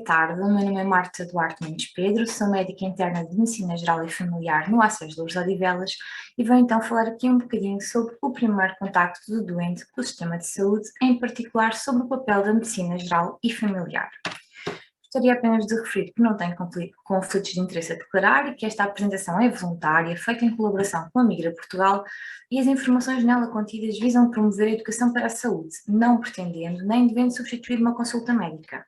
tarde, o meu nome é Marta Duarte Mendes Pedro, sou médica interna de Medicina Geral e Familiar no ACES de Loures de Odivelas e vou então falar aqui um bocadinho sobre o primeiro contacto do doente com o sistema de saúde, em particular sobre o papel da Medicina Geral e Familiar. Gostaria apenas de referir que não tenho conflitos de interesse a declarar e que esta apresentação é voluntária, feita em colaboração com a Migra Portugal e as informações nela contidas visam promover a educação para a saúde, não pretendendo nem devendo substituir uma consulta médica.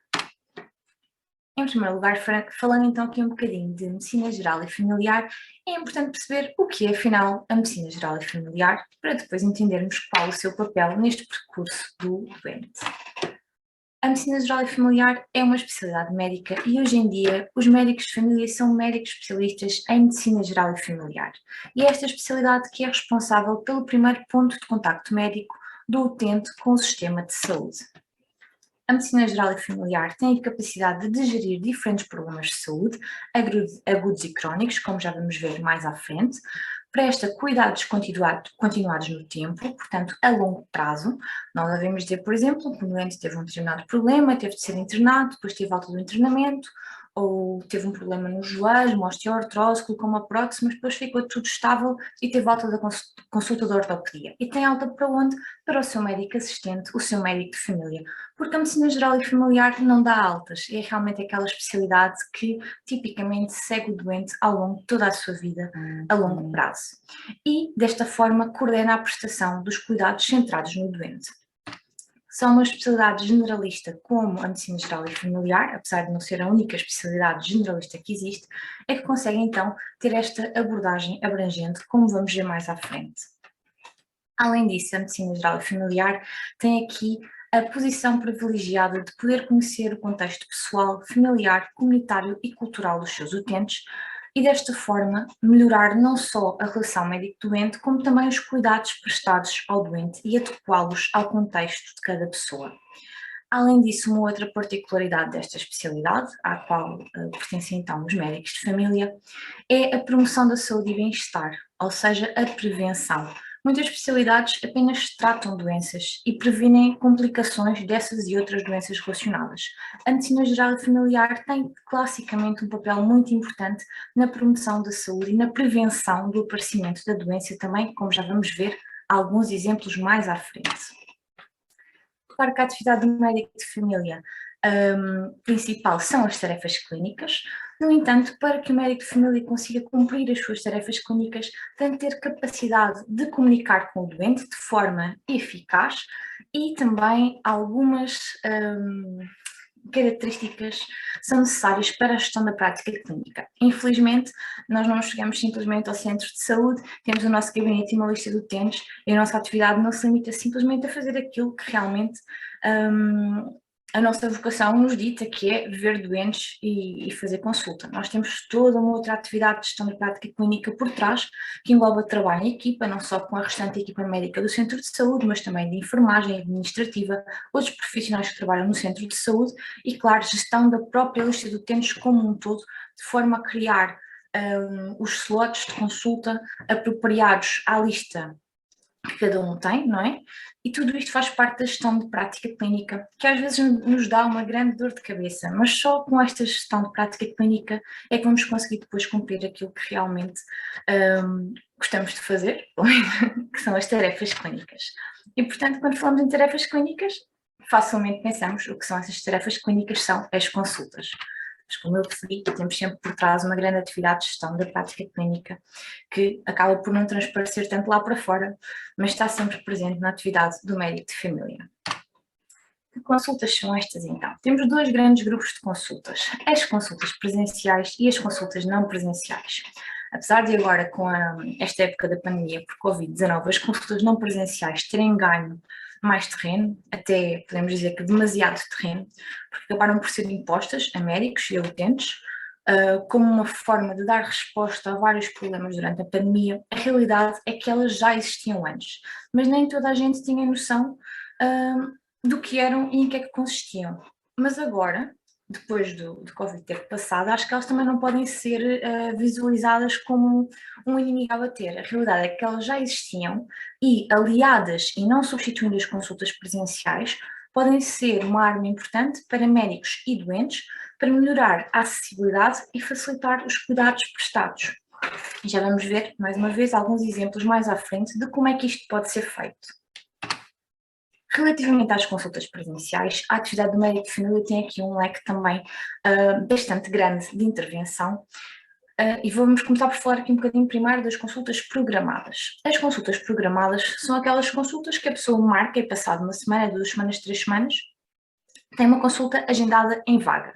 Em primeiro lugar, falando então aqui um bocadinho de Medicina Geral e Familiar, é importante perceber o que é afinal a Medicina Geral e Familiar, para depois entendermos qual o seu papel neste percurso do doente. A Medicina Geral e Familiar é uma especialidade médica e hoje em dia os médicos de família são médicos especialistas em Medicina Geral e Familiar. E é esta especialidade que é responsável pelo primeiro ponto de contacto médico do utente com o sistema de saúde. A Medicina Geral e Familiar tem a capacidade de gerir diferentes problemas de saúde, agudos e crónicos, como já vamos ver mais à frente, presta cuidados continuados no tempo, portanto, a longo prazo. Nós devemos dizer, por exemplo, que o doente teve um determinado problema, teve de ser internado, depois teve alta do internamento, ou teve um problema no joelho, uma osteoartrose, colocou uma prótese, mas depois ficou tudo estável e teve alta da consulta de ortopedia. E tem alta para onde? Para o seu médico assistente, o seu médico de família. Porque a Medicina Geral e Familiar não dá altas, é realmente aquela especialidade que tipicamente segue o doente ao longo de toda a sua vida, a longo prazo. E, desta forma, coordena a prestação dos cuidados centrados no doente. São uma especialidade generalista como a Medicina Geral e Familiar, apesar de não ser a única especialidade generalista que existe, é que consegue então ter esta abordagem abrangente, como vamos ver mais à frente. Além disso, a Medicina Geral e Familiar tem aqui a posição privilegiada de poder conhecer o contexto pessoal, familiar, comunitário e cultural dos seus utentes e desta forma melhorar não só a relação médico-doente, como também os cuidados prestados ao doente e adequá-los ao contexto de cada pessoa. Além disso, uma outra particularidade desta especialidade, à qual pertencem então os médicos de família, é a promoção da saúde e bem-estar, ou seja, a prevenção. Muitas especialidades apenas tratam doenças e previnem complicações dessas e outras doenças relacionadas. A Medicina Geral e Familiar tem classicamente um papel muito importante na promoção da saúde e na prevenção do aparecimento da doença também, como já vamos ver alguns exemplos mais à frente. Claro que a atividade do médico de família principal são as tarefas clínicas. No entanto, para que o médico de família consiga cumprir as suas tarefas clínicas, tem de ter capacidade de comunicar com o doente de forma eficaz e também algumas características são necessárias para a gestão da prática clínica. Infelizmente, nós não chegamos simplesmente ao centro de saúde, temos o nosso gabinete e uma lista de utentes e a nossa atividade não se limita simplesmente a fazer aquilo que realmente a nossa vocação nos dita, que é ver doentes e fazer consulta. Nós temos toda uma outra atividade de gestão da prática clínica por trás, que envolve trabalho em equipa, não só com a restante equipa médica do centro de saúde, mas também de enfermagem administrativa, outros profissionais que trabalham no centro de saúde e, claro, gestão da própria lista de utentes como um todo, de forma a criar os slots de consulta apropriados à lista que cada um tem, não é? E tudo isto faz parte da gestão de prática clínica, que às vezes nos dá uma grande dor de cabeça, mas só com esta gestão de prática clínica é que vamos conseguir depois cumprir aquilo que realmente gostamos de fazer, que são as tarefas clínicas. E, portanto, quando falamos em tarefas clínicas, facilmente pensamos o que são essas tarefas clínicas, são as consultas. Mas, como eu referi, temos sempre por trás uma grande atividade de gestão da prática clínica que acaba por não transparecer tanto lá para fora, mas está sempre presente na atividade do médico de família. Que consultas são estas então? Temos dois grandes grupos de consultas, as consultas presenciais e as consultas não presenciais. Apesar de agora, com esta época da pandemia por Covid-19, as consultas não presenciais terem ganho mais terreno, até podemos dizer que demasiado terreno, porque acabaram por ser impostas a médicos e a utentes, como uma forma de dar resposta a vários problemas durante a pandemia. A realidade é que elas já existiam antes, mas nem toda a gente tinha noção do que eram e em que é que consistiam. Mas agora, depois do Covid ter passado, acho que elas também não podem ser visualizadas como um inimigo a bater. A realidade é que elas já existiam e, aliadas e não substituindo as consultas presenciais, podem ser uma arma importante para médicos e doentes para melhorar a acessibilidade e facilitar os cuidados prestados. E já vamos ver, mais uma vez, alguns exemplos mais à frente de como é que isto pode ser feito. Relativamente às consultas presenciais, a atividade do médico de família tem aqui um leque também bastante grande de intervenção. E vamos começar por falar aqui um bocadinho primeiro das consultas programadas. As consultas programadas são aquelas consultas que a pessoa marca e passado uma semana, 2 semanas, 3 semanas, tem uma consulta agendada em vaga.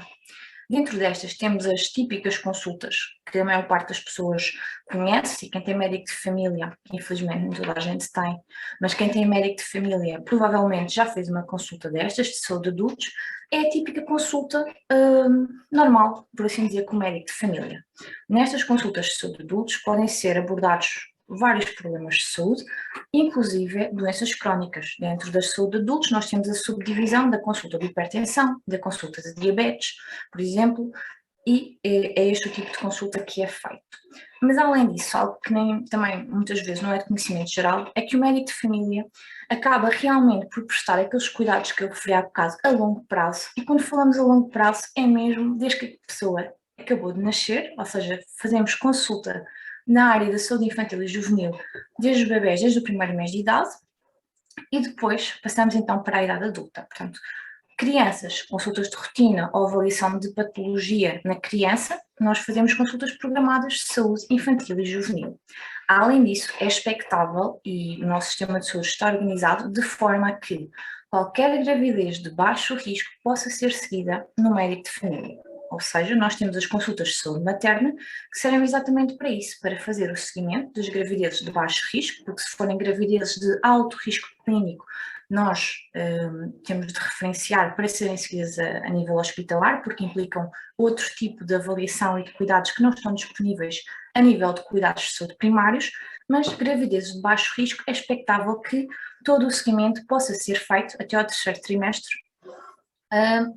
Dentro destas temos as típicas consultas, que a maior parte das pessoas conhece, e quem tem médico de família, infelizmente nem toda a gente tem, mas quem tem médico de família provavelmente já fez uma consulta destas, de saúde de adultos, é a típica consulta normal, por assim dizer, com o médico de família. Nestas consultas de saúde de adultos podem ser abordados vários problemas de saúde, inclusive doenças crónicas. Dentro da saúde de adultos nós temos a subdivisão da consulta de hipertensão, da consulta de diabetes, por exemplo, e é este o tipo de consulta que é feito. Mas além disso, algo que também muitas vezes não é de conhecimento geral, é que o médico de família acaba realmente por prestar aqueles cuidados que eu referi há bocado a longo prazo, e quando falamos a longo prazo é mesmo desde que a pessoa acabou de nascer, ou seja, fazemos consulta na área da saúde infantil e juvenil desde os bebés, desde o primeiro mês de idade, e depois passamos então para a idade adulta. Portanto, crianças, consultas de rotina ou avaliação de patologia na criança, nós fazemos consultas programadas de saúde infantil e juvenil. Além disso, é expectável e o nosso sistema de saúde está organizado de forma a que qualquer gravidez de baixo risco possa ser seguida no médico de família. Ou seja, nós temos as consultas de saúde materna que servem exatamente para isso, para fazer o seguimento das gravidezes de baixo risco, porque se forem gravidezes de alto risco clínico, nós temos de referenciar para serem seguidas a nível hospitalar, porque implicam outro tipo de avaliação e de cuidados que não estão disponíveis a nível de cuidados de saúde primários, mas gravidezes de baixo risco é expectável que todo o seguimento possa ser feito até ao terceiro trimestre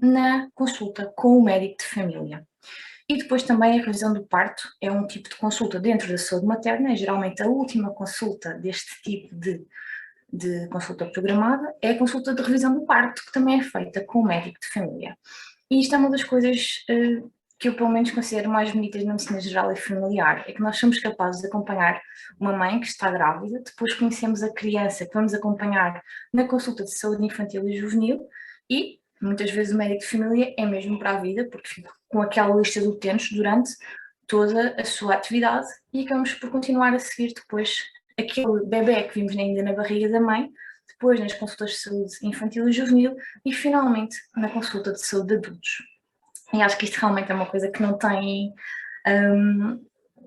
na consulta com o médico de família. E depois também a revisão do parto é um tipo de consulta dentro da saúde materna, é geralmente a última consulta deste tipo de consulta programada, é a consulta de revisão do parto, que também é feita com o médico de família. E isto é uma das coisas que eu pelo menos considero mais bonitas na medicina geral e familiar, é que nós somos capazes de acompanhar uma mãe que está grávida, depois conhecemos a criança que vamos acompanhar na consulta de saúde infantil e juvenil, e muitas vezes o médico de família é mesmo para a vida, porque fica com aquela lista de utentes durante toda a sua atividade e acabamos por continuar a seguir depois aquele bebé que vimos ainda na barriga da mãe, depois nas consultas de saúde infantil e juvenil e finalmente na consulta de saúde de adultos. E acho que isto realmente é uma coisa que não tem,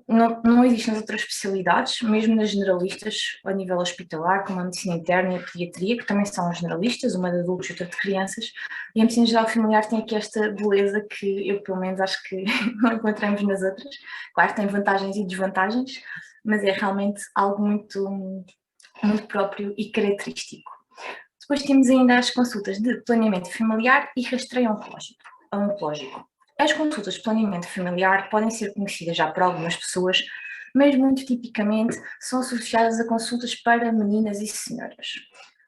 não existe nas outras especialidades, mesmo nas generalistas a nível hospitalar, como a medicina interna e a pediatria, que também são generalistas, uma de adultos e outra de crianças, e a medicina geral familiar tem aqui esta beleza que eu pelo menos acho que não encontramos nas outras. Claro, tem vantagens e desvantagens, mas é realmente algo muito, muito próprio e característico. Depois temos ainda as consultas de planeamento familiar e rastreio oncológico. As consultas de planeamento familiar podem ser conhecidas já por algumas pessoas, mas muito tipicamente são associadas a consultas para meninas e senhoras.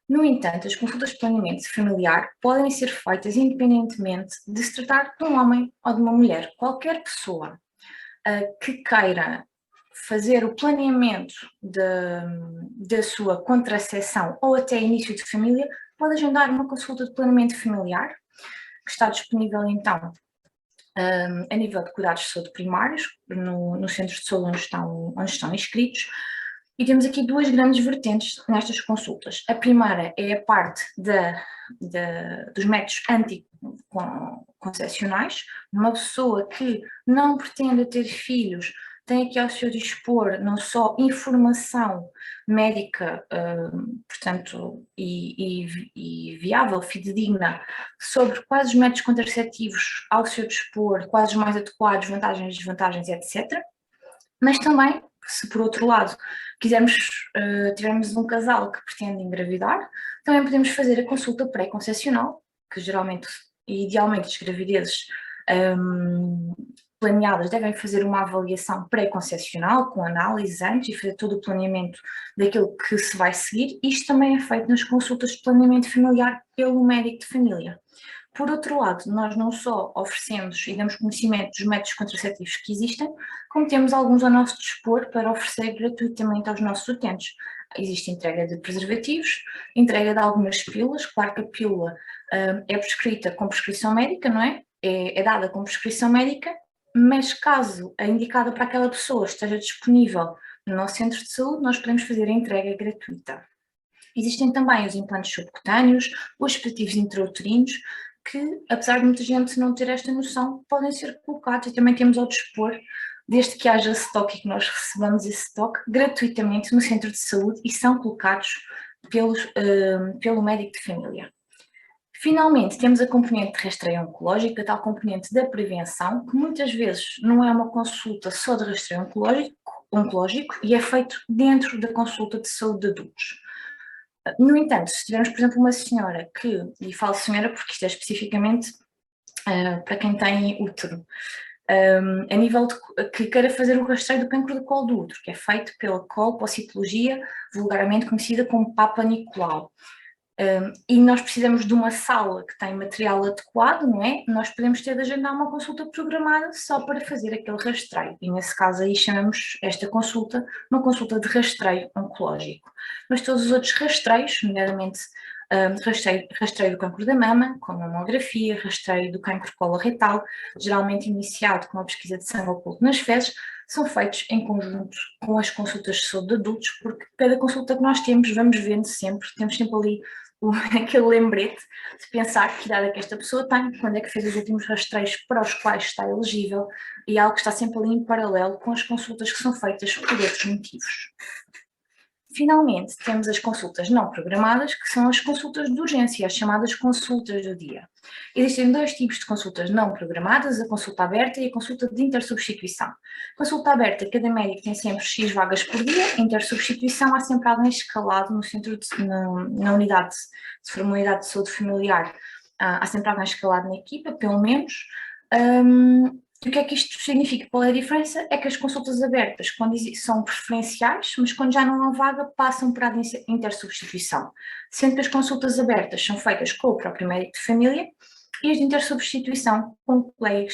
No entanto, as consultas de planeamento familiar podem ser feitas independentemente de se tratar de um homem ou de uma mulher. Qualquer pessoa que queira fazer o planeamento da sua contracepção ou até início de família, pode agendar uma consulta de planeamento familiar, que está disponível então a nível de cuidados de saúde primários, no centro de saúde onde estão inscritos, e temos aqui duas grandes vertentes nestas consultas. A primeira é a parte dos métodos anticoncepcionais. Uma pessoa que não pretende ter filhos tem aqui ao seu dispor não só informação médica, portanto, e viável, fidedigna, sobre quais os métodos contraceptivos ao seu dispor, quais os mais adequados, vantagens, desvantagens, etc. Mas também, se por outro lado tivermos um casal que pretende engravidar, também podemos fazer a consulta pré-concepcional, que geralmente e idealmente as gravidezes planeadas devem fazer uma avaliação pré-concepcional, com análises antes e fazer todo o planeamento daquilo que se vai seguir. Isto também é feito nas consultas de planeamento familiar pelo médico de família. Por outro lado, nós não só oferecemos e damos conhecimento dos métodos contraceptivos que existem, como temos alguns ao nosso dispor para oferecer gratuitamente aos nossos utentes. Existe entrega de preservativos, entrega de algumas pílulas, claro que a pílula é prescrita com prescrição médica, não é? É dada com prescrição médica, mas caso a indicada para aquela pessoa esteja disponível no nosso centro de saúde, nós podemos fazer a entrega gratuita. Existem também os implantes subcutâneos, os dispositivos intrauterinos, que, apesar de muita gente não ter esta noção, podem ser colocados e também temos ao dispor, desde que haja stock e que nós recebamos esse stock gratuitamente no centro de saúde e são colocados pelo médico de família. Finalmente, temos a componente de rastreio oncológico, a tal componente da prevenção, que muitas vezes não é uma consulta só de rastreio oncológico e é feito dentro da consulta de saúde de adultos. No entanto, se tivermos, por exemplo, uma senhora que, e falo senhora porque isto é especificamente para quem tem útero, a nível de que queira fazer o rastreio do cancro do colo do útero, que é feito pela colpocitologia, vulgarmente conhecida como Papa Nicolau. E nós precisamos de uma sala que tem material adequado, não é? Nós podemos ter de agendar uma consulta programada só para fazer aquele rastreio, e nesse caso aí chamamos esta consulta uma consulta de rastreio oncológico. Mas todos os outros rastreios, nomeadamente rastreio do cancro da mama, com mamografia, rastreio do cancro coloretal, geralmente iniciado com a pesquisa de sangue oculto nas fezes, são feitos em conjunto com as consultas de saúde de adultos, porque cada consulta que nós temos, vamos vendo sempre, temos sempre ali aquele lembrete de pensar que idade é que esta pessoa tem, quando é que fez os últimos rastreios para os quais está elegível, e algo que está sempre ali em paralelo com as consultas que são feitas por outros motivos. Finalmente, temos as consultas não programadas, que são as consultas de urgência, as chamadas consultas do dia. Existem dois tipos de consultas não programadas, a consulta aberta e a consulta de intersubstituição. Consulta aberta, cada médico tem sempre X vagas por dia, intersubstituição há sempre alguém escalado no centro na unidade, se for uma unidade de saúde familiar, há sempre alguém escalado na equipa, pelo menos. E o que é que isto significa? Qual é a diferença? É que as consultas abertas são preferenciais, mas quando já não há vaga, passam para a intersubstituição. Sendo que as consultas abertas são feitas com o próprio médico de família e as de intersubstituição com o colega que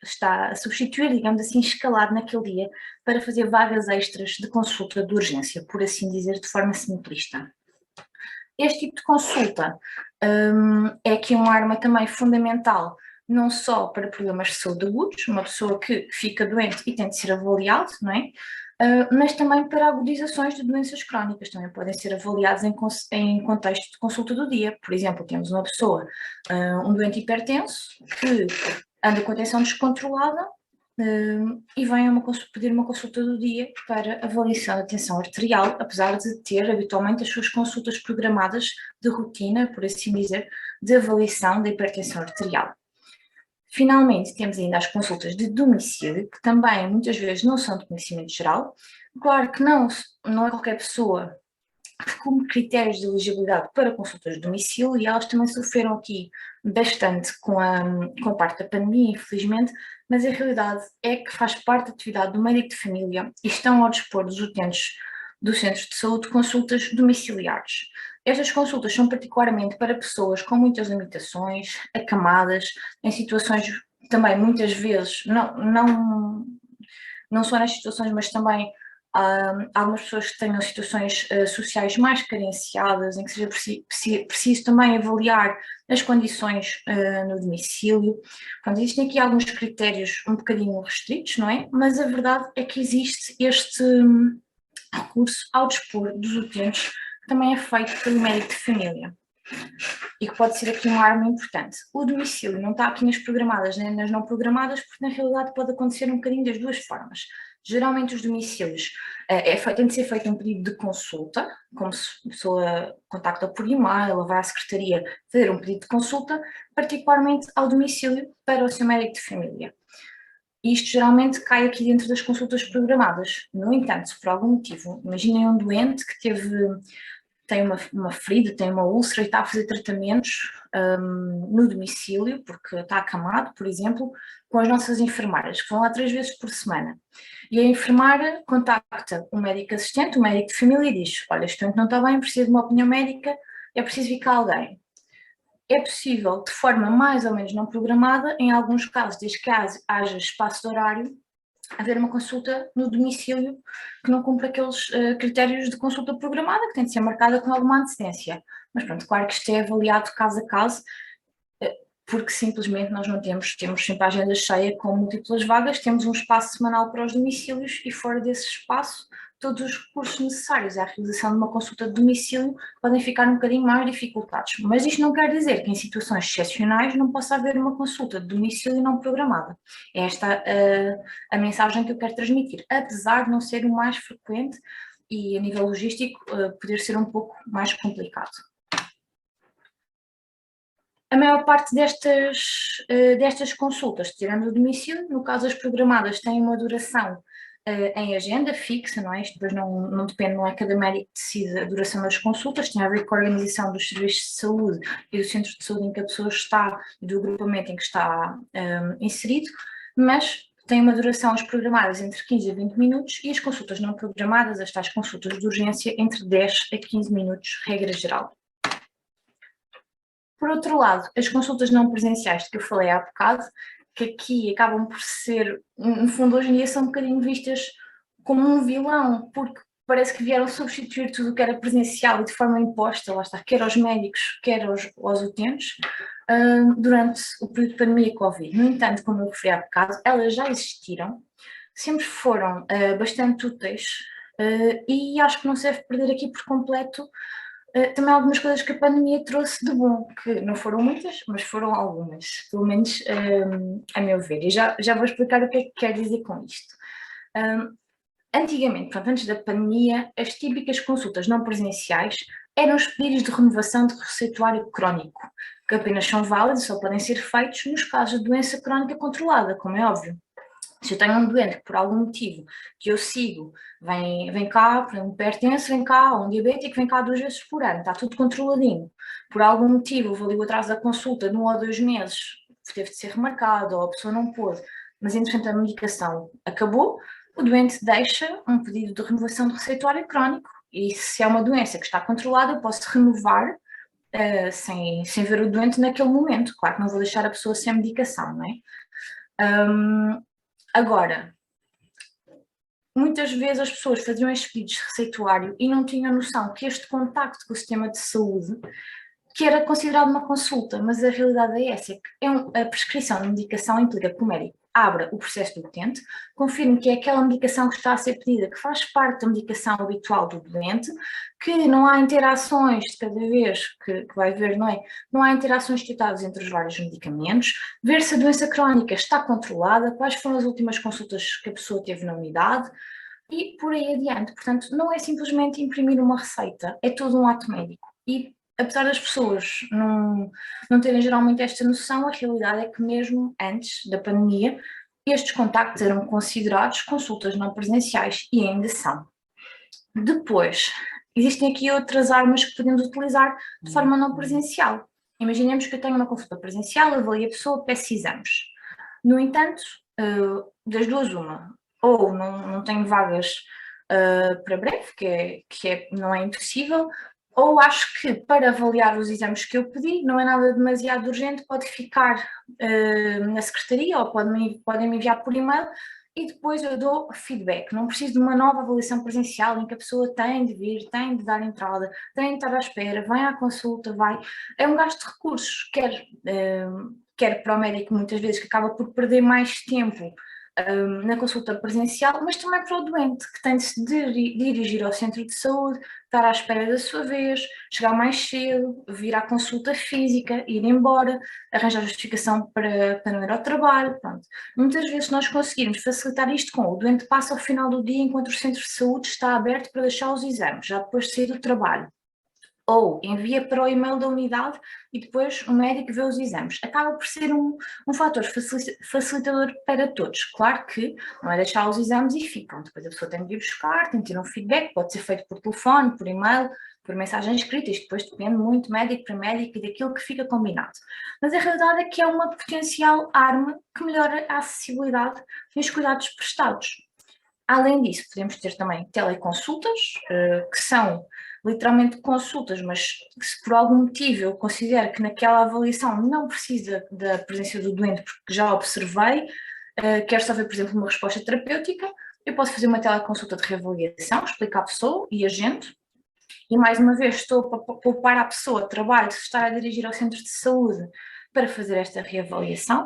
está a substituir, digamos assim, escalado naquele dia para fazer vagas extras de consulta de urgência, por assim dizer, de forma simplista. Este tipo de consulta é aqui uma arma também fundamental, não só para problemas de saúde agudos, uma pessoa que fica doente e tem de ser avaliado, não é? Mas também para agudizações de doenças crónicas, também podem ser avaliados em contexto de consulta do dia. Por exemplo, temos uma pessoa, um doente hipertenso, que anda com a tensão descontrolada e vem pedir uma consulta do dia para avaliação da tensão arterial, apesar de ter habitualmente as suas consultas programadas de rotina, por assim dizer, de avaliação da hipertensão arterial. Finalmente, temos ainda as consultas de domicílio, que também muitas vezes não são de conhecimento geral. Claro que não é qualquer pessoa que cumpre critérios de elegibilidade para consultas de domicílio, e elas também sofreram aqui bastante com a parte da pandemia, infelizmente, mas a realidade é que faz parte da atividade do médico de família e estão ao dispor dos utentes dos centros de saúde consultas domiciliares. Estas consultas são particularmente para pessoas com muitas limitações, acamadas, em situações também muitas vezes, não só nas situações, mas também algumas pessoas que tenham situações sociais mais carenciadas, em que seja preciso também avaliar as condições no domicílio. Portanto, existem aqui alguns critérios um bocadinho restritos, não é? Mas a verdade é que existe este recurso ao dispor dos utentes, que também é feito pelo médico de família e que pode ser aqui uma arma importante. O domicílio não está aqui nas programadas nem nas não programadas, porque na realidade pode acontecer um bocadinho das duas formas. Geralmente os domicílios tem de ser feito um pedido de consulta, como se a pessoa contacta por e-mail, ela vai à secretaria fazer um pedido de consulta, particularmente ao domicílio para o seu médico de família. Isto geralmente cai aqui dentro das consultas programadas. No entanto, se por algum motivo, imaginem um doente que teve tem uma ferida, tem uma úlcera e está a fazer tratamentos no domicílio, porque está acamado, por exemplo, com as nossas enfermeiras, que vão lá 3 vezes por semana. E a enfermeira contacta o médico assistente, o médico de família, e diz: olha, este doente não está bem, precisa de uma opinião médica, é preciso vir cá alguém. É possível, de forma mais ou menos não programada, em alguns casos, desde que haja espaço de horário, haver uma consulta no domicílio que não cumpre aqueles critérios de consulta programada, que tem de ser marcada com alguma antecedência. Mas pronto, claro que isto é avaliado caso a caso, porque simplesmente nós não temos sempre a agenda cheia com múltiplas vagas, temos um espaço semanal para os domicílios e fora desse espaço todos os recursos necessários à realização de uma consulta de domicílio podem ficar um bocadinho mais dificultados. Mas isto não quer dizer que em situações excepcionais não possa haver uma consulta de domicílio não programada. É esta a mensagem que eu quero transmitir, apesar de não ser o mais frequente e a nível logístico poder ser um pouco mais complicado. A maior parte destas consultas, tirando o domicílio, no caso as programadas, têm uma duração em agenda fixa, não é? Isto depois não depende, não é cada médico que decide a duração das consultas, tem a ver com a organização dos serviços de saúde e do centro de saúde em que a pessoa está e do agrupamento em que está inserido, mas tem uma duração as programadas entre 15 a 20 minutos e as consultas não programadas, as tais consultas de urgência, entre 10 a 15 minutos, regra geral. Por outro lado, as consultas não presenciais de que eu falei há bocado, que aqui acabam por ser, no fundo, hoje em dia são um bocadinho vistas como um vilão, porque parece que vieram substituir tudo o que era presencial e de forma imposta, lá está, quer aos médicos, quer aos utentes, durante o período de pandemia Covid. No entanto, como eu referi há bocado, elas já existiram, sempre foram bastante úteis e acho que não se deve perder aqui por completo também algumas coisas que a pandemia trouxe de bom, que não foram muitas, mas foram algumas, pelo menos a meu ver. E já vou explicar o que é que quero dizer com isto. Antigamente, portanto, antes da pandemia, as típicas consultas não presenciais eram os pedidos de renovação de receituário crónico, que apenas são válidos e só podem ser feitos nos casos de doença crónica controlada, como é óbvio. Se eu tenho um doente que por algum motivo que eu sigo, vem cá, por exemplo, hipertenso, vem cá, ou um diabético vem cá 2 vezes por ano, está tudo controladinho. Por algum motivo, houve ali o atraso da consulta de 1 ou 2 meses, teve de ser remarcado, ou a pessoa não pôde, mas entretanto a medicação acabou, o doente deixa um pedido de renovação de receituário crónico e se é uma doença que está controlada, eu posso renovar sem ver o doente naquele momento. Claro que não vou deixar a pessoa sem medicação, não é? Agora, muitas vezes as pessoas faziam estes pedidos de receituário e não tinham noção que este contacto com o sistema de saúde, que era considerado uma consulta, mas a realidade é essa, que a prescrição de medicação implica que o médico abra o processo do utente, confirme que é aquela medicação que está a ser pedida, que faz parte da medicação habitual do doente, que não há interações de cada vez que vai ver, não é? Não há interações detectadas entre os vários medicamentos, ver se a doença crónica está controlada, quais foram as últimas consultas que a pessoa teve na unidade e por aí adiante. Portanto, não é simplesmente imprimir uma receita, é todo um ato médico. E apesar das pessoas não terem geralmente esta noção, a realidade é que mesmo antes da pandemia, estes contactos eram considerados consultas não presenciais e ainda são. Depois, existem aqui outras armas que podemos utilizar de forma não presencial. Imaginemos que eu tenho uma consulta presencial, avalio a pessoa, peço exames. No entanto, das duas uma, ou não tenho vagas para breve, não é impossível, ou acho que para avaliar os exames que eu pedi não é nada demasiado urgente, pode ficar na secretaria ou podem me enviar por e-mail e depois eu dou feedback. Não preciso de uma nova avaliação presencial em que a pessoa tem de vir, tem de dar entrada, tem de estar à espera, vai à consulta, vai. É um gasto de recursos, quer para o médico muitas vezes que acaba por perder mais tempo na consulta presencial, mas também para o doente, que tem de se dirigir ao centro de saúde, estar à espera da sua vez, chegar mais cedo, vir à consulta física, ir embora, arranjar justificação para não ir ao trabalho, pronto. Muitas vezes nós conseguimos facilitar isto com o doente passa ao final do dia enquanto o centro de saúde está aberto para deixar os exames, já depois de sair do trabalho. Ou envia para o e-mail da unidade e depois o médico vê os exames. Acaba por ser um fator facilitador para todos. Claro que não é deixar os exames e ficam. Depois a pessoa tem de ir buscar, tem de ter um feedback, pode ser feito por telefone, por e-mail, por mensagem escrita, isto depois depende muito médico para médico e daquilo que fica combinado. Mas a realidade é que é uma potencial arma que melhora a acessibilidade e os cuidados prestados. Além disso, podemos ter também teleconsultas, que são literalmente consultas, mas se por algum motivo eu considero que naquela avaliação não precisa da presença do doente, porque já observei, quero só ver, por exemplo, uma resposta terapêutica, eu posso fazer uma teleconsulta de reavaliação, explicar à pessoa e agente, e mais uma vez estou a poupar à pessoa trabalho de se estar a dirigir ao centro de saúde para fazer esta reavaliação.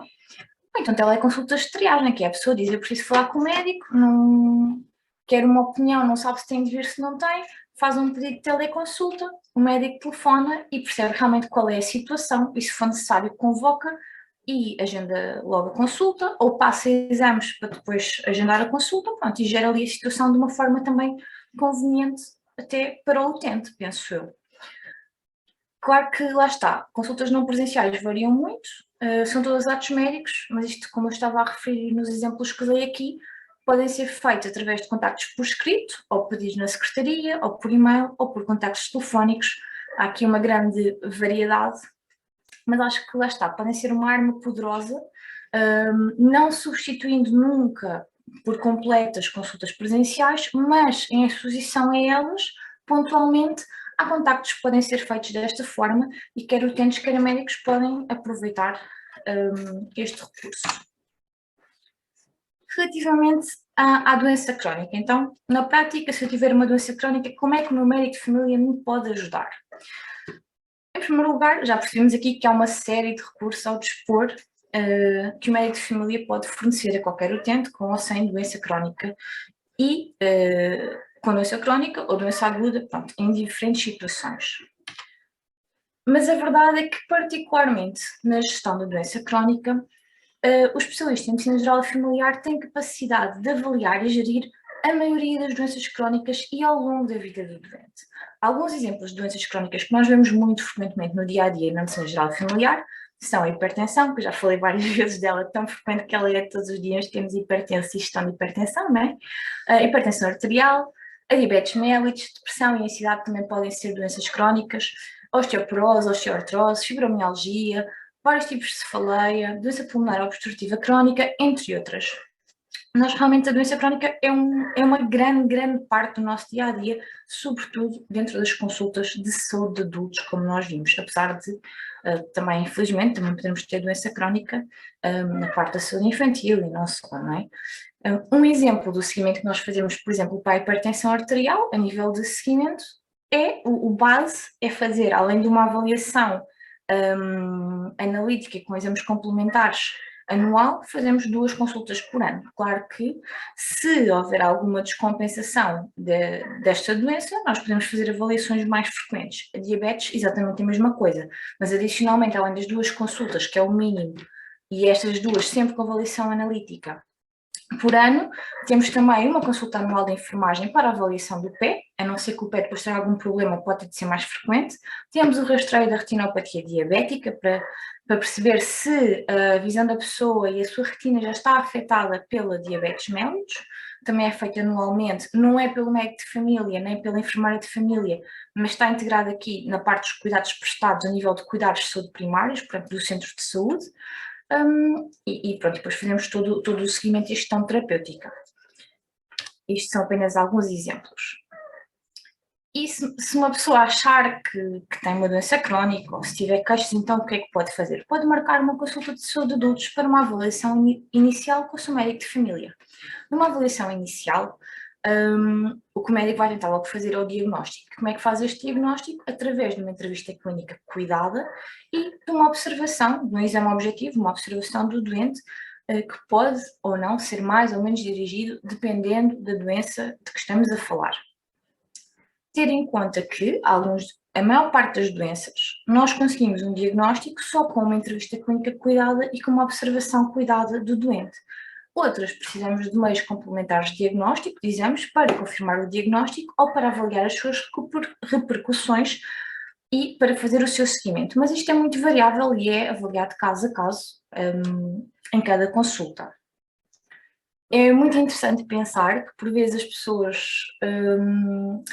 Então, teleconsultas de triagem, que é a pessoa diz, eu preciso falar com o médico, não quero uma opinião, não sabe se tem de vir, se não tem, faz um pedido de teleconsulta, o médico telefona e percebe realmente qual é a situação e, se for necessário, convoca e agenda logo a consulta, ou passa exames para depois agendar a consulta, pronto, e gera ali a situação de uma forma também conveniente até para o utente, penso eu. Claro que lá está, consultas não presenciais variam muito, são todos atos médicos, mas isto, como eu estava a referir nos exemplos que dei aqui, podem ser feitos através de contactos por escrito, ou pedidos na secretaria, ou por e-mail, ou por contactos telefónicos. Há aqui uma grande variedade, mas acho que lá está, podem ser uma arma poderosa, não substituindo nunca por completo as consultas presenciais, mas em exposição a elas, pontualmente, há contactos que podem ser feitos desta forma e quer utentes, quer médicos podem aproveitar este recurso. Relativamente à doença crónica, então, na prática, se eu tiver uma doença crónica, como é que o meu médico de família me pode ajudar? Em primeiro lugar, já percebemos aqui que há uma série de recursos ao dispor que o médico de família pode fornecer a qualquer utente com ou sem doença crónica e com doença crónica ou doença aguda, pronto, em diferentes situações. Mas a verdade é que, particularmente na gestão da doença crónica, o especialista em medicina geral e familiar tem capacidade de avaliar e gerir a maioria das doenças crónicas e ao longo da vida do doente. Alguns exemplos de doenças crónicas que nós vemos muito frequentemente no dia a dia na medicina geral e familiar são a hipertensão, que eu já falei várias vezes dela, tão frequente que ela é todos os dias, temos hipertensão e gestão de hipertensão, não é? A hipertensão arterial, a diabetes mellitus, depressão e ansiedade também podem ser doenças crónicas, osteoporose, osteoartrose, fibromialgia, vários tipos de cefaleia, doença pulmonar obstrutiva crónica, entre outras. Nós realmente a doença crónica é uma grande parte do nosso dia-a-dia, sobretudo dentro das consultas de saúde de adultos, como nós vimos, apesar de também, infelizmente, também podemos ter doença crónica na parte da saúde infantil e não só, não é? Um exemplo do seguimento que nós fazemos, por exemplo, para a hipertensão arterial, a nível de seguimento, o base é fazer, além de uma avaliação analítica com exames complementares anual, fazemos 2 consultas por ano. Claro que, se houver alguma descompensação desta doença, nós podemos fazer avaliações mais frequentes. A diabetes, exatamente a mesma coisa, mas adicionalmente, além das 2 consultas, que é o mínimo, e estas 2 sempre com avaliação analítica por ano, temos também uma consulta anual de enfermagem para avaliação do pé, a não ser que o pé depois tenha algum problema, pode ter de ser mais frequente. Temos o rastreio da retinopatia diabética para perceber se a visão da pessoa e a sua retina já está afetada pela diabetes mellitus. Também é feito anualmente, não é pelo médico de família, nem pela enfermeira de família, mas está integrado aqui na parte dos cuidados prestados a nível de cuidados de saúde primários, portanto, do centro de saúde. E pronto, depois fazemos todo o seguimento e gestão terapêutica. Isto são apenas alguns exemplos. E se uma pessoa achar que tem uma doença crónica ou se tiver queixas, então o que é que pode fazer? Pode marcar uma consulta de saúde de adultos para uma avaliação inicial com o seu médico de família. Numa avaliação inicial, o que o médico vai tentar logo fazer é o diagnóstico. Como é que faz este diagnóstico? Através de uma entrevista clínica cuidada e de uma observação, de um exame objetivo, uma observação do doente, que pode ou não ser mais ou menos dirigido, dependendo da doença de que estamos a falar. Ter em conta que a maior parte das doenças, nós conseguimos um diagnóstico só com uma entrevista clínica cuidada e com uma observação cuidada do doente. Outras precisamos de meios complementares de diagnóstico, de exames, para confirmar o diagnóstico ou para avaliar as suas repercussões e para fazer o seu seguimento. Mas isto é muito variável e é avaliado caso a caso em cada consulta. É muito interessante pensar que, por vezes, as pessoas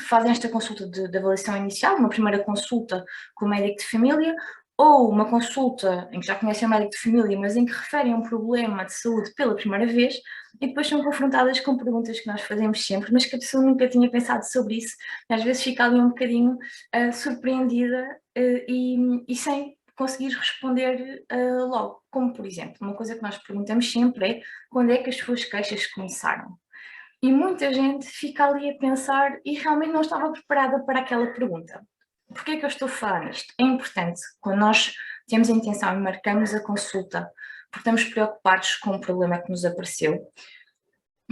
fazem esta consulta de avaliação inicial, uma primeira consulta com o médico de família, ou uma consulta em que já conhecem o médico de família, mas em que referem um problema de saúde pela primeira vez, e depois são confrontadas com perguntas que nós fazemos sempre, mas que a pessoa nunca tinha pensado sobre isso, e às vezes fica ali um bocadinho surpreendida e sem conseguir responder logo. Como, por exemplo, uma coisa que nós perguntamos sempre é: quando é que as suas queixas começaram? E muita gente fica ali a pensar e realmente não estava preparada para aquela pergunta. Porquê é que eu estou a falar nisto? É importante, quando nós temos a intenção e marcamos a consulta, porque estamos preocupados com o problema que nos apareceu,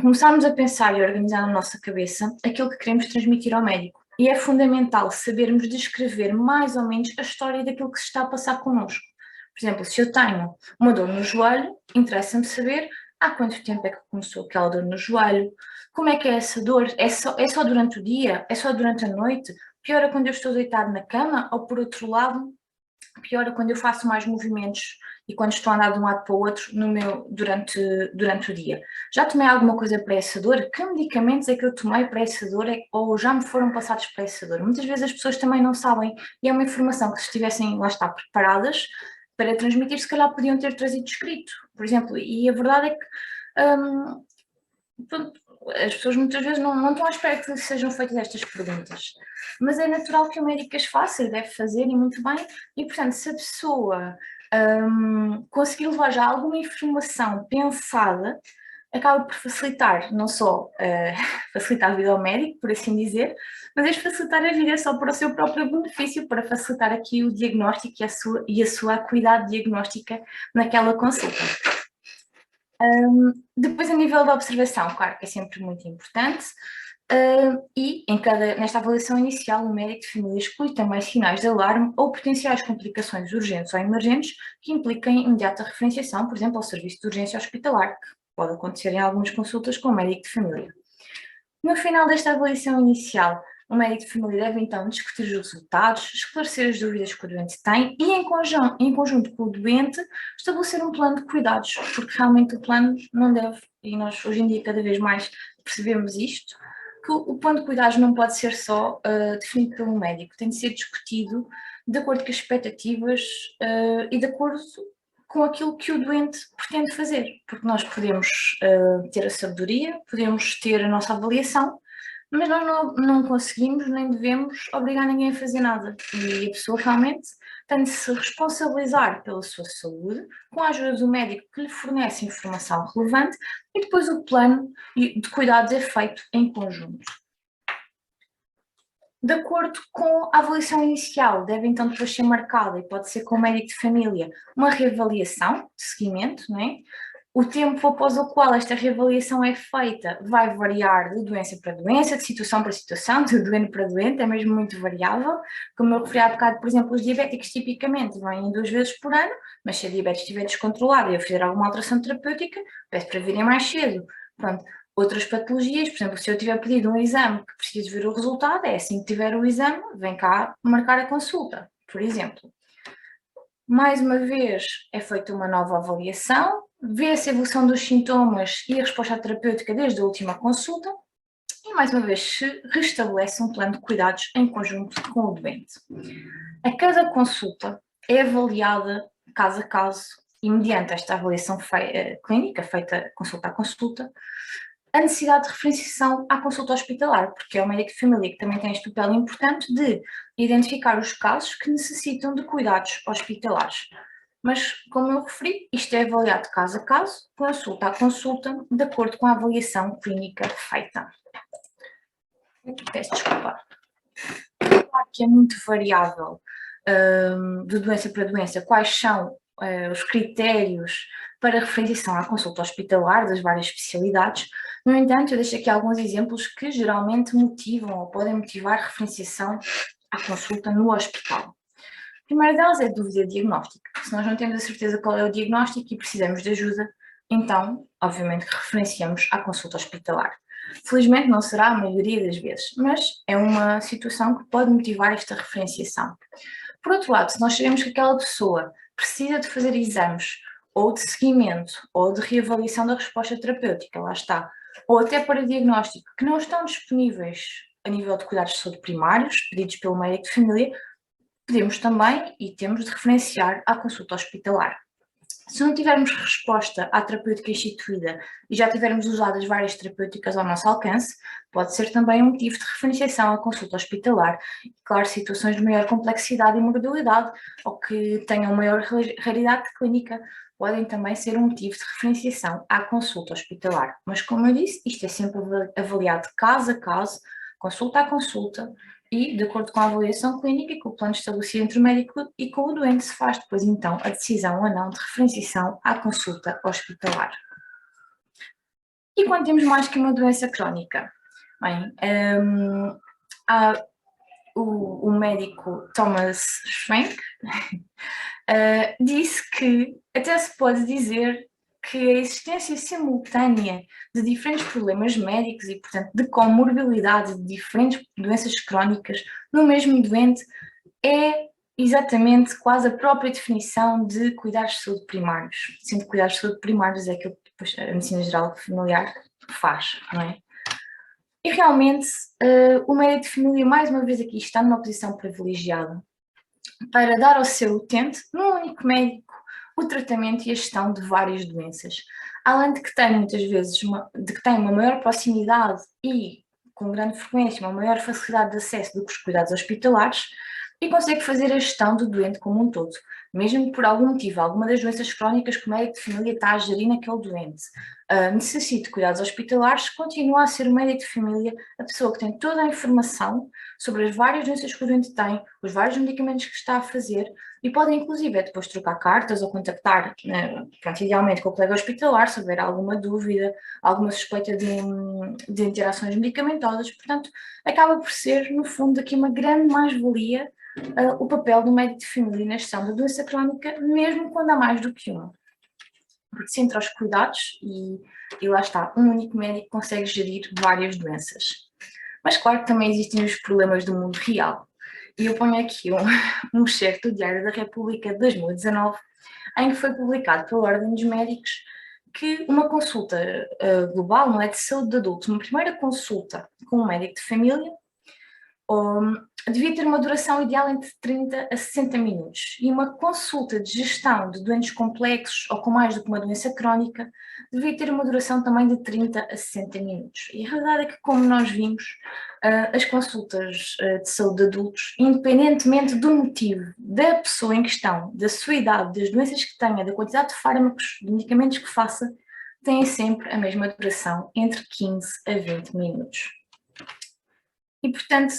começarmos a pensar e organizar na nossa cabeça aquilo que queremos transmitir ao médico. E é fundamental sabermos descrever mais ou menos a história daquilo que se está a passar connosco. Por exemplo, se eu tenho uma dor no joelho, interessa-me saber há quanto tempo é que começou aquela dor no joelho, como é que é essa dor, é só durante o dia, é só durante a noite, piora quando eu estou deitado na cama, ou por outro lado, piora quando eu faço mais movimentos e quando estou a andar de um lado para o outro durante o dia. Já tomei alguma coisa para essa dor? Que medicamentos é que eu tomei para essa dor ou já me foram passados para essa dor? Muitas vezes as pessoas também não sabem e é uma informação que, se estivessem, lá está, preparadas para transmitir, se calhar podiam ter trazido escrito, por exemplo, e a verdade é que as pessoas muitas vezes não estão à espera que sejam feitas estas perguntas, mas é natural que o médico as faça e deve fazer, e muito bem, e portanto, se a pessoa conseguir levar já alguma informação pensada, acaba por facilitar, não só facilitar a vida ao médico, por assim dizer, mas é facilitar a vida só para o seu próprio benefício, para facilitar aqui o diagnóstico e a sua acuidade diagnóstica naquela consulta. Depois, a nível da observação, claro que é sempre muito importante, e nesta avaliação inicial, o médico de família exclui também sinais de alarme ou potenciais complicações urgentes ou emergentes que impliquem imediata referenciação, por exemplo, ao serviço de urgência hospitalar, que pode acontecer em algumas consultas com o médico de família. No final desta avaliação inicial, o médico de família deve então discutir os resultados, esclarecer as dúvidas que o doente tem e, em conjunto com o doente, estabelecer um plano de cuidados, porque realmente o plano não deve, e nós hoje em dia cada vez mais percebemos isto, que o plano de cuidados não pode ser só definido pelo médico, tem de ser discutido de acordo com as expectativas e de acordo com aquilo que o doente pretende fazer, porque nós podemos ter a sabedoria, podemos ter a nossa avaliação, mas nós não conseguimos nem devemos obrigar ninguém a fazer nada, e a pessoa realmente tem de se responsabilizar pela sua saúde, com a ajuda do médico que lhe fornece informação relevante, e depois o plano de cuidados é feito em conjunto. De acordo com a avaliação inicial, deve então depois ser marcada, e pode ser com o médico de família, uma reavaliação de seguimento, não é? O tempo após o qual esta reavaliação é feita vai variar de doença para doença, de situação para situação, de doente para doente, é mesmo muito variável. Como eu referi há bocado, por exemplo, os diabéticos tipicamente vêm 2 vezes por ano, mas se a diabetes estiver descontrolada e eu fizer alguma alteração terapêutica, peço para virem mais cedo. Pronto. Outras patologias, por exemplo, se eu tiver pedido um exame que preciso ver o resultado, é assim que tiver o exame, vem cá marcar a consulta, por exemplo. Mais uma vez é feita uma nova avaliação, vê-se a evolução dos sintomas e a resposta terapêutica desde a última consulta e mais uma vez se restabelece um plano de cuidados em conjunto com o doente. A cada consulta é avaliada caso a caso e mediante esta avaliação clínica, feita consulta a consulta, a necessidade de referenciação à consulta hospitalar, porque é o médico de família que também tem este papel importante de identificar os casos que necessitam de cuidados hospitalares. Mas, como eu referi, isto é avaliado caso a caso, consulta a consulta, de acordo com a avaliação clínica feita. Peço desculpa. Claro que é muito variável de doença para doença quais são os critérios para referenciação à consulta hospitalar das várias especialidades. No entanto, eu deixo aqui alguns exemplos que geralmente motivam ou podem motivar a referenciação à consulta no hospital. A primeira delas é a dúvida diagnóstica. Se nós não temos a certeza qual é o diagnóstico e precisamos de ajuda, então, obviamente, referenciamos à consulta hospitalar. Felizmente não será a maioria das vezes, mas é uma situação que pode motivar esta referenciação. Por outro lado, se nós sabemos que aquela pessoa precisa de fazer exames ou de seguimento, ou de reavaliação da resposta terapêutica, lá está, ou até para diagnóstico, que não estão disponíveis a nível de cuidados de saúde primários, pedidos pelo médico de família, podemos também e temos de referenciar à consulta hospitalar. Se não tivermos resposta à terapêutica instituída e já tivermos usado as várias terapêuticas ao nosso alcance, pode ser também um motivo de referenciação à consulta hospitalar. E, claro, situações de maior complexidade e morbilidade ou que tenham maior raridade clínica podem também ser um motivo de referenciação à consulta hospitalar. Mas, como eu disse, isto é sempre avaliado caso a caso, consulta a consulta, e, de acordo com a avaliação clínica e com o plano estabelecido entre o médico e com o doente, se faz depois então a decisão ou não de referenciação à consulta hospitalar. E quando temos mais que uma doença crónica? Bem, o médico Thomas Schwenk disse que até se pode dizer que a existência simultânea de diferentes problemas médicos e, portanto, de comorbilidade de diferentes doenças crónicas no mesmo doente é exatamente quase a própria definição de cuidados de saúde primários. Sendo que cuidados de saúde primários é aquilo que depois a medicina geral familiar faz, não é? E realmente o médico de família, mais uma vez aqui, está numa posição privilegiada para dar ao seu utente, num único médico, o tratamento e a gestão de várias doenças. Além de que tem muitas vezes uma maior proximidade e, com grande frequência, uma maior facilidade de acesso do que os cuidados hospitalares, e consegue fazer a gestão do doente como um todo, mesmo que por algum motivo, alguma das doenças crónicas que o médico de família está a gerir naquele doente necessite cuidados hospitalares, continua a ser o médico de família a pessoa que tem toda a informação sobre as várias doenças que o doente tem, os vários medicamentos que está a fazer, e pode inclusive depois trocar cartas ou contactar, pronto, idealmente com o colega hospitalar, se houver alguma dúvida, alguma suspeita de interações medicamentosas. Portanto, acaba por ser, no fundo, aqui uma grande mais-valia o papel do médico de família na gestão da doença crónica, mesmo quando há mais do que uma. Porque se entra aos cuidados e lá está, um único médico consegue gerir várias doenças. Mas claro que também existem os problemas do mundo real. E eu ponho aqui um excerto do Diário da República de 2019, em que foi publicado pela Ordem dos Médicos que uma consulta global, não é, de saúde de adultos, uma primeira consulta com um médico de família, devia ter uma duração ideal entre 30 a 60 minutos e uma consulta de gestão de doentes complexos ou com mais do que uma doença crónica devia ter uma duração também de 30 a 60 minutos. E a realidade é que, como nós vimos, as consultas de saúde de adultos, independentemente do motivo da pessoa em questão, da sua idade, das doenças que tenha, da quantidade de fármacos, de medicamentos que faça, têm sempre a mesma duração, entre 15 a 20 minutos. E, portanto,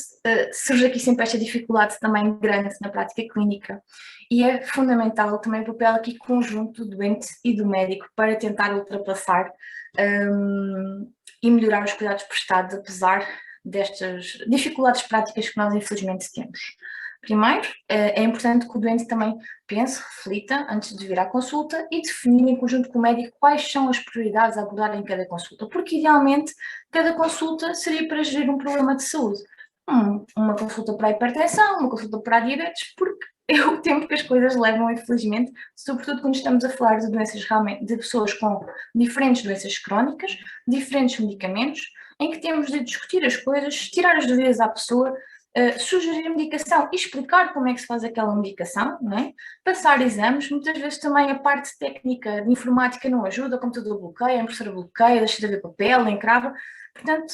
surge aqui sempre esta dificuldade também grande na prática clínica e é fundamental também o papel aqui conjunto do doente e do médico para tentar ultrapassar e melhorar os cuidados prestados, apesar destas dificuldades práticas que nós infelizmente temos. Primeiro, é importante que o doente também pense, reflita antes de vir à consulta e definir em conjunto com o médico quais são as prioridades a abordar em cada consulta, porque idealmente cada consulta seria para gerir um problema de saúde. Uma consulta para a hipertensão, uma consulta para a diabetes, porque é o tempo que as coisas levam, infelizmente, sobretudo quando estamos a falar de doenças realmente, de pessoas com diferentes doenças crónicas, diferentes medicamentos, em que temos de discutir as coisas, tirar as dúvidas à pessoa, sugerir medicação e explicar como é que se faz aquela medicação, não é? Passar exames, muitas vezes também a parte técnica de informática não ajuda, o computador bloqueia, a impressora bloqueia, deixa de haver papel, encrava, portanto,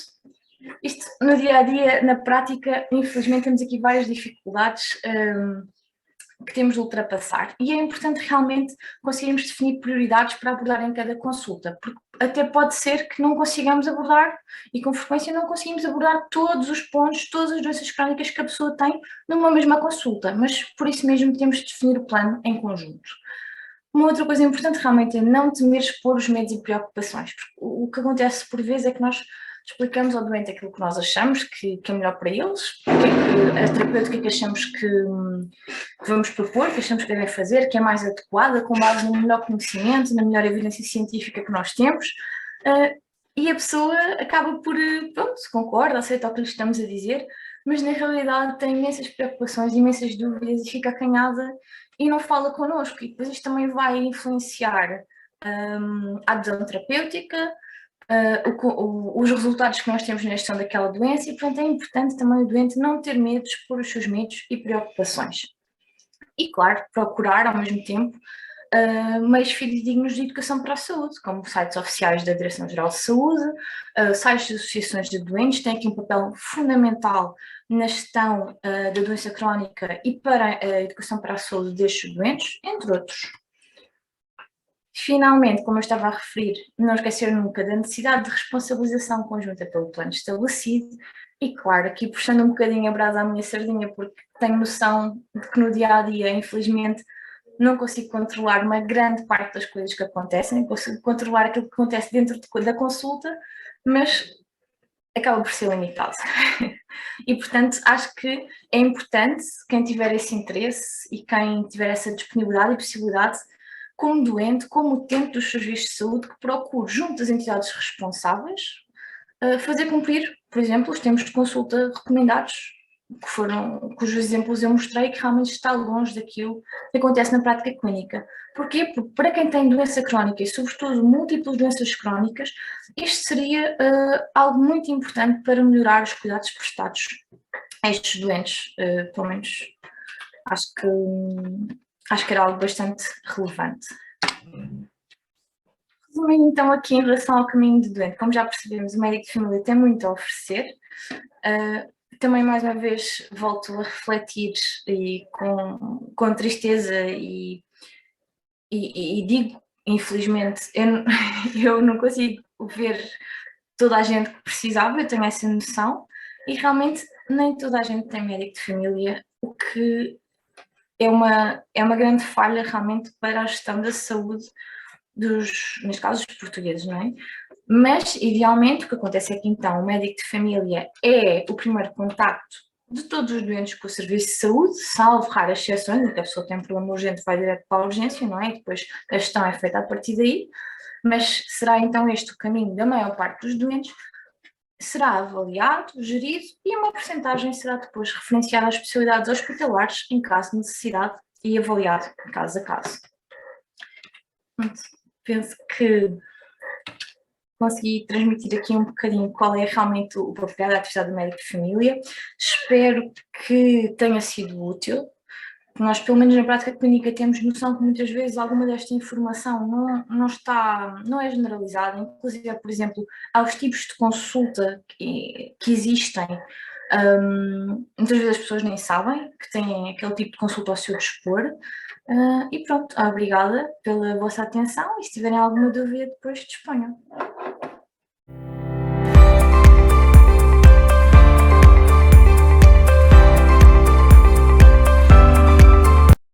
isto no dia-a-dia, na prática, infelizmente temos aqui várias dificuldades que temos de ultrapassar e é importante realmente conseguirmos definir prioridades para abordar em cada consulta, porque até pode ser que não consigamos abordar e com frequência não conseguimos abordar todos os pontos, todas as doenças crónicas que a pessoa tem numa mesma consulta, mas por isso mesmo temos de definir o plano em conjunto. Uma outra coisa importante realmente é não temer expor os medos e preocupações, porque o que acontece por vezes é que nós explicamos ao doente aquilo que nós achamos que é melhor para eles, a terapêutica que achamos que vamos propor, que achamos que devem fazer, que é mais adequada, com base no melhor conhecimento, na melhor evidência científica que nós temos, e a pessoa acaba por, pronto, concorda, aceita o que lhe estamos a dizer, mas na realidade tem imensas preocupações, imensas dúvidas e fica acanhada e não fala connosco. E depois isto também vai influenciar a adesão terapêutica, os resultados que nós temos na gestão daquela doença e, portanto, é importante também o doente não ter medo de expor os seus medos e preocupações. E, claro, procurar ao mesmo tempo meios fidedignos de educação para a saúde, como sites oficiais da Direção-Geral de Saúde, sites de associações de doentes, têm aqui um papel fundamental na gestão da doença crónica e para a educação para a saúde destes doentes, entre outros. Finalmente, como eu estava a referir, não esquecer nunca da necessidade de responsabilização conjunta pelo plano estabelecido e, claro, aqui puxando um bocadinho a brasa à minha sardinha, porque tenho noção de que no dia-a-dia, infelizmente, não consigo controlar uma grande parte das coisas que acontecem, consigo controlar aquilo que acontece dentro da consulta, mas acaba por ser limitado. E, portanto, acho que é importante quem tiver esse interesse e quem tiver essa disponibilidade e possibilidade, como doente, como utente dos serviços de saúde, que procure, junto das entidades responsáveis, fazer cumprir, por exemplo, os tempos de consulta recomendados, cujos exemplos eu mostrei, que realmente está longe daquilo que acontece na prática clínica. Porquê? Porque para quem tem doença crónica e, sobretudo, múltiplas doenças crónicas, isto seria algo muito importante para melhorar os cuidados prestados a estes doentes, pelo menos acho que era algo bastante relevante. Resumindo então aqui em relação ao caminho do doente, como já percebemos, o médico de família tem muito a oferecer. Também mais uma vez volto a refletir e com tristeza e digo, infelizmente, eu não consigo ver toda a gente que precisava, eu tenho essa noção, e realmente nem toda a gente tem médico de família, o que é uma grande falha realmente para a gestão da saúde neste caso, dos portugueses, não é? Mas, idealmente, o que acontece é que, então, o médico de família é o primeiro contacto de todos os doentes com o serviço de saúde, salvo raras exceções, em que a pessoa tem um problema urgente, vai direto para a urgência, não é? E depois a gestão é feita a partir daí, mas será então este o caminho da maior parte dos doentes, será avaliado, gerido e uma porcentagem será depois referenciada às especialidades hospitalares em caso de necessidade e avaliado caso a caso. Penso que consegui transmitir aqui um bocadinho qual é realmente o papel da atividade do médico de família. Espero que tenha sido útil. Nós, pelo menos na prática clínica, temos noção que muitas vezes alguma desta informação não é generalizada. Inclusive, por exemplo, há os tipos de consulta que existem. Muitas vezes as pessoas nem sabem que têm aquele tipo de consulta ao seu dispor. E pronto, obrigada pela vossa atenção e se tiverem alguma dúvida depois disponham.